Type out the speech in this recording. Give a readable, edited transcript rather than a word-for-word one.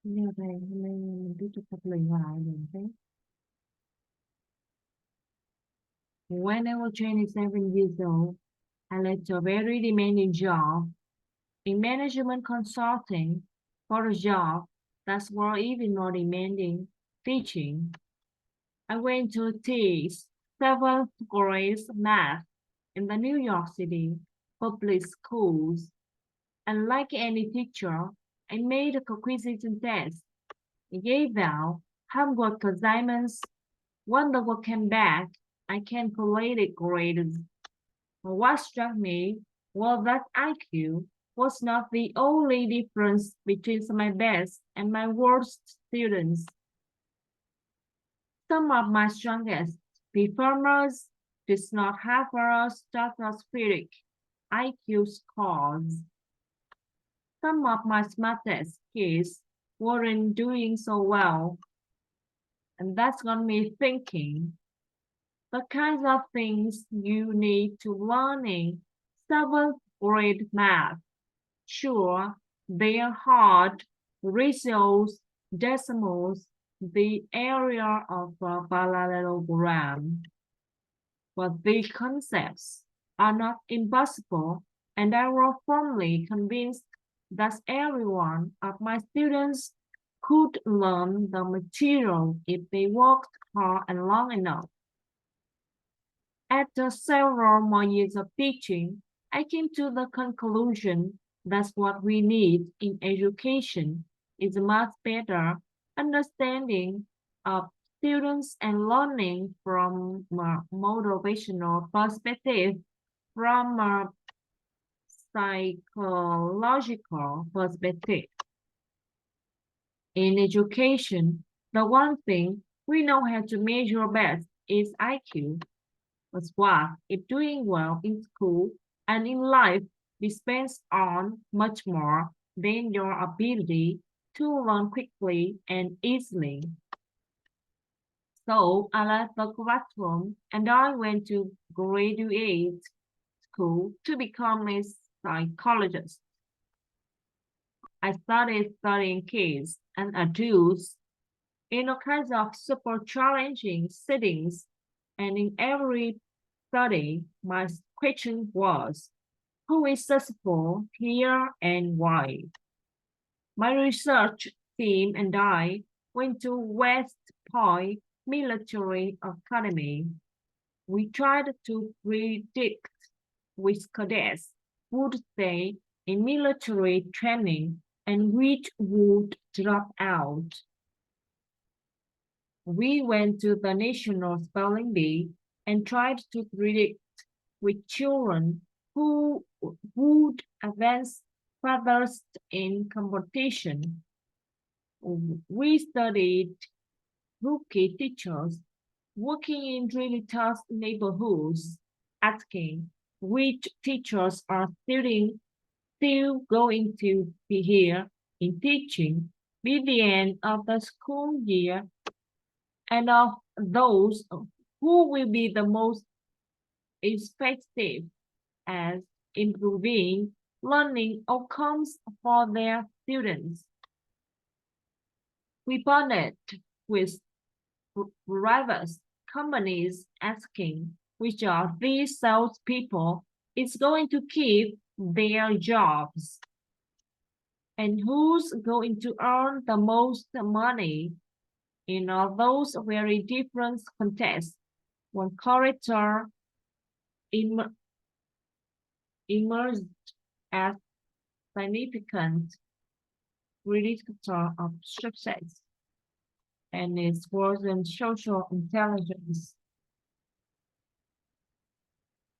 Giờ thầy hôm nay mình tiếp tục tập luyện lại được thế. When I was 27 years old, I left a very demanding job in management consulting for a job that's more even more demanding, teaching. I went to teach seventh grade math in the New York City public schools. And like any teacher, I made a coquizziting test. I gave out homework assignments. When the work came back, I calculated grades. What struck me was that IQ was not the only difference between my best and my worst students. Some of my strongest performers did not have a stratospheric IQ scores. Some of my smartest kids weren't doing so well, and that's got me thinking the kinds of things you need to learn in seventh grade math. Sure, they're hard, ratios, decimals, the area of a parallelogram. But the concepts are not impossible, and I was firmly convinced that every one of my students could learn the material if they worked hard and long enough. After several more years of teaching, I came to the conclusion that what we need in education is a much better understanding of students and learning from a motivational perspective, from a psychological perspective. In education, the one thing we know how to measure best is IQ. But what if doing well in school and in life depends on much more than your ability to learn quickly and easily? So I left the classroom and I went to graduate school to become a psychologist. I started studying kids and adults in all kinds of super challenging settings, and in every study, my question was, who is successful here and why? My research team and I went to West Point Military Academy. We tried to predict which cadets would stay in military training and which would drop out. We went to the National Spelling Bee and tried to predict which children who would advance furthest in competition. We studied rookie teachers working in really tough neighborhoods, asking which teachers are still going to be here in teaching by the end of the school year, and of those who will be the most effective as improving learning outcomes for their students. We partnered with various companies asking which of these salespeople is going to keep their jobs and who's going to earn the most money in all those very different contests. One character emerged as significant predictor of success, and it was in social intelligence.